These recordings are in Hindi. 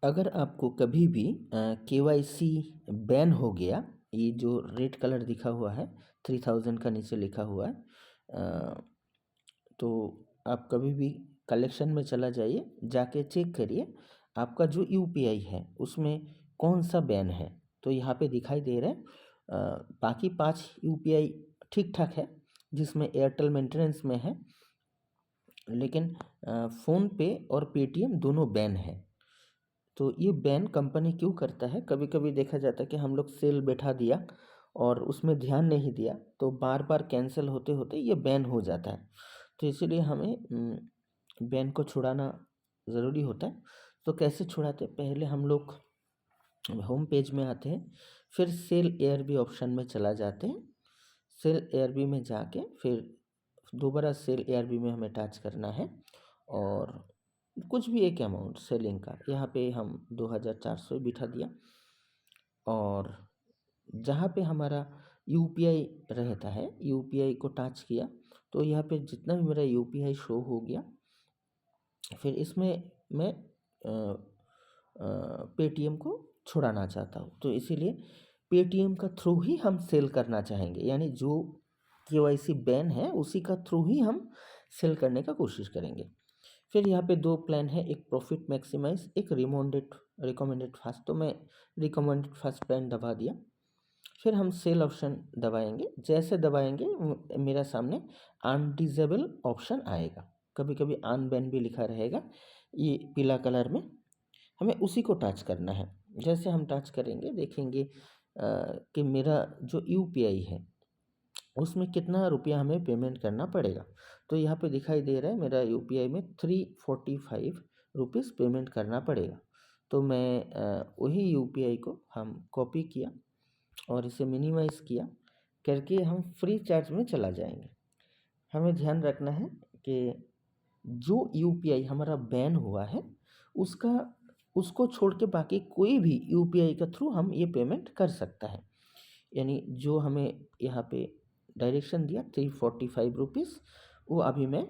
अगर आपको कभी भी केवाईसी बैन हो गया, ये जो रेड कलर दिखा हुआ है 3000 का नीचे लिखा हुआ है, तो आप कभी भी कलेक्शन में चला जाइए, जाके चेक करिए आपका जो यूपीआई है उसमें कौन सा बैन है। तो यहाँ पे दिखाई दे रहा है बाकी 5 यूपीआई ठीक ठाक है, जिसमें एयरटेल मेंटेनेंस में है, लेकिन फ़ोनपे और पेटीएम दोनों बैन है। तो ये बैन कंपनी क्यों करता है? कभी कभी देखा जाता है कि हम लोग सेल बैठा दिया और उसमें ध्यान नहीं दिया, तो बार बार कैंसिल होते होते ये बैन हो जाता है। तो इसीलिए हमें बैन को छुड़ाना ज़रूरी होता है। तो कैसे छुड़ाते हैं? पहले हम लोग होम पेज में आते हैं, फिर सेल एआरबी ऑप्शन में चला जाते हैं। सेल एआरबी में जाके फिर दोबारा सेल एआरबी में हमें टच करना है, और कुछ भी एक अमाउंट सेलिंग का यहाँ पे हम 2400 बिठा दिया, और जहाँ पे हमारा यूपीआई रहता है यूपीआई को टच किया, तो यहाँ पे जितना भी मेरा यूपीआई शो हो गया। फिर इसमें मैं पेटीएम को छुड़ाना चाहता हूँ, तो इसीलिए पेटीएम का थ्रू ही हम सेल करना चाहेंगे, यानी जो केवाईसी बैन है उसी का थ्रू ही हम सेल करने का कोशिश करेंगे। फिर यहाँ पे 2 प्लान है, एक प्रॉफिट मैक्सिमाइज, एक रिकमेंडेड फास्ट। तो मैं रिकमेंडेड फास्ट प्लान दबा दिया। फिर हम सेल ऑप्शन दबाएंगे, जैसे दबाएंगे मेरा सामने अनडिसेबल ऑप्शन आएगा, कभी कभी अनबैन भी लिखा रहेगा ये पीला कलर में, हमें उसी को टच करना है। जैसे हम टच करेंगे देखेंगे कि मेरा जो यूपीआई है उसमें कितना रुपया हमें पेमेंट करना पड़ेगा। तो यहाँ पे दिखाई दे रहा है मेरा यूपीआई में 345 रुपीज़ पेमेंट करना पड़ेगा। तो मैं वही यूपीआई को हम कॉपी किया और इसे मिनिमाइज़ किया करके हम फ्री चार्ज में चला जाएंगे। हमें ध्यान रखना है कि जो यूपीआई हमारा बैन हुआ है उसको छोड़ के बाकी कोई भी यूपीआई के थ्रू हम ये पेमेंट कर सकता है। यानी जो हमें यहाँ पे डायरेक्शन दिया 345 रुपीज़, वो अभी मैं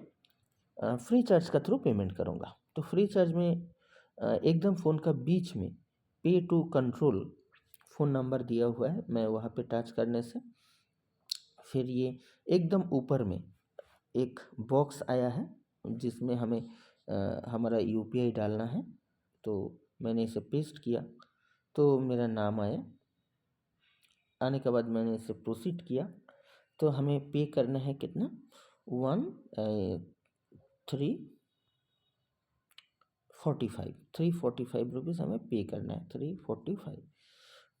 फ्री चार्ज का थ्रू पेमेंट करूँगा। तो फ्री चार्ज में एकदम फ़ोन का बीच में पे टू कंट्रोल फ़ोन नंबर दिया हुआ है, मैं वहाँ पे टच करने से फिर ये एकदम ऊपर में एक बॉक्स आया है जिसमें हमें हमारा यूपीआई डालना है। तो मैंने इसे पेस्ट किया, तो मेरा नाम आया, आने के बाद मैंने इसे प्रोसीड किया। तो हमें पे करना है कितना, 345 रुपीज़ हमें पे करना है, 345।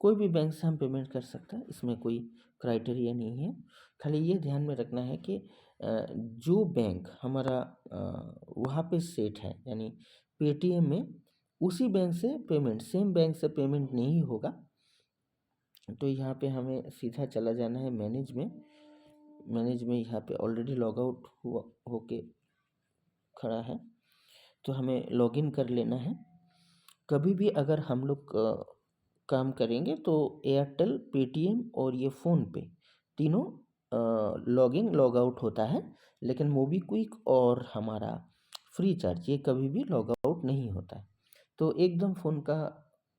कोई भी बैंक से हम पेमेंट कर सकते हैं, इसमें कोई क्राइटेरिया नहीं है। खाली ये ध्यान में रखना है कि जो बैंक हमारा वहाँ पे सेट है, यानी पेटीएम में उसी बैंक से पेमेंट, सेम बैंक से पेमेंट नहीं होगा। तो यहाँ पे हमें सीधा चला जाना है मैनेज में यहाँ पे ऑलरेडी लॉग आउट हुआ होके खड़ा है, तो हमें लॉगिन कर लेना है। कभी भी अगर हम लोग काम करेंगे तो एयरटेल, पेटीएम और ये फ़ोनपे तीनों लॉगिन लॉग आउट होता है, लेकिन मोबीक्विक और हमारा फ्री चार्ज ये कभी भी लॉग आउट नहीं होता है। तो एकदम फ़ोन का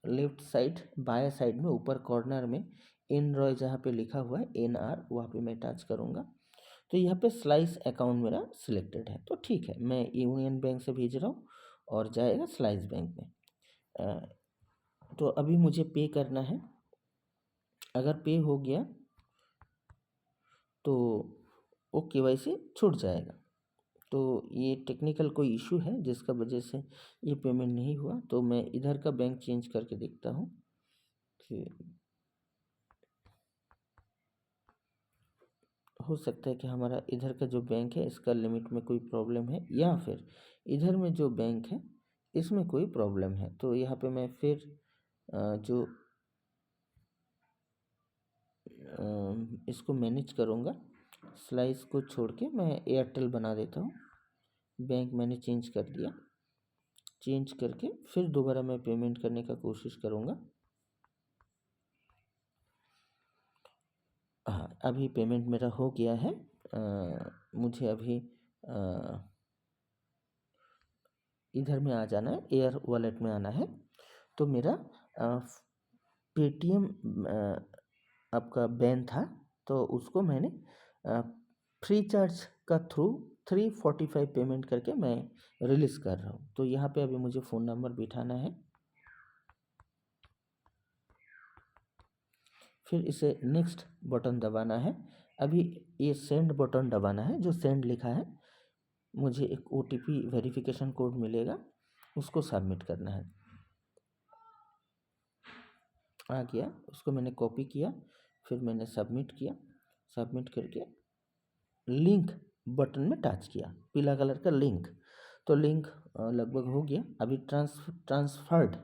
लेफ्ट साइड बाएं साइड में ऊपर कॉर्नर में एनरॉय जहाँ पे लिखा हुआ है एनआर, वहाँ पे मैं टच करूँगा। तो यहाँ पे स्लाइस अकाउंट मेरा सिलेक्टेड है, तो ठीक है, मैं यूनियन बैंक से भेज रहा हूँ और जाएगा स्लाइस बैंक में। तो अभी मुझे पे करना है। अगर पे हो गया तो वो केवाईसी छूट जाएगा। तो ये टेक्निकल कोई इशू है जिसका वजह से ये पेमेंट नहीं हुआ। तो मैं इधर का बैंक चेंज करके देखता हूँ कि हो सकता है कि हमारा इधर का जो बैंक है इसका लिमिट में कोई प्रॉब्लम है, या फिर इधर में जो बैंक है इसमें कोई प्रॉब्लम है। तो यहाँ पे मैं फिर जो इसको मैनेज करूँगा, स्लाइस को छोड़ के मैं एयरटेल बना देता हूँ। बैंक मैंने चेंज कर दिया, चेंज करके फिर दोबारा मैं पेमेंट करने का कोशिश करूँगा। हाँ, अभी पेमेंट मेरा हो गया है। मुझे अभी इधर में आ जाना है, एयर वॉलेट में आना है। तो मेरा पेटीएम आपका बैन था, तो उसको मैंने फ्री चार्ज का थ्रू 345 पेमेंट करके मैं रिलीज़ कर रहा हूँ। तो यहाँ पे अभी मुझे फ़ोन नंबर बिठाना है, फिर इसे नेक्स्ट बटन दबाना है। अभी ये सेंड बटन दबाना है, जो सेंड लिखा है मुझे एक OTP वेरिफिकेशन कोड मिलेगा, उसको सबमिट करना है। आ गया, उसको मैंने कॉपी किया, फिर मैंने सबमिट किया। सबमिट करके लिंक बटन में टच किया, पीला कलर का लिंक, तो लिंक लगभग हो गया। अभी ट्रांसफर्ड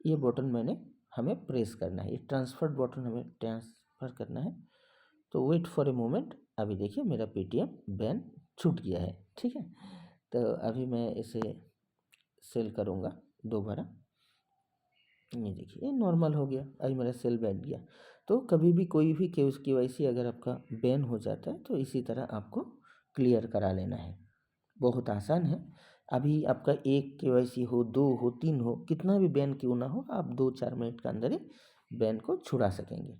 ये बटन मैंने हमें प्रेस करना है, ये ट्रांसफर्ड बटन हमें ट्रांसफ़र करना है। तो वेट फॉर ए मोमेंट, अभी देखिए मेरा पेटीएम बैन छूट गया है, ठीक है। तो अभी मैं इसे सेल करूँगा दोबारा, ये देखिए नॉर्मल हो गया, अभी मेरा सेल बैठ गया। तो कभी भी कोई भी KYC अगर आपका बैन हो जाता है तो इसी तरह आपको क्लियर करा लेना है, बहुत आसान है। अभी आपका 1 KYC हो, 2 हो, 3 हो, कितना भी बैन क्यों ना हो, आप 2-4 मिनट के अंदर ही बैन को छुड़ा सकेंगे।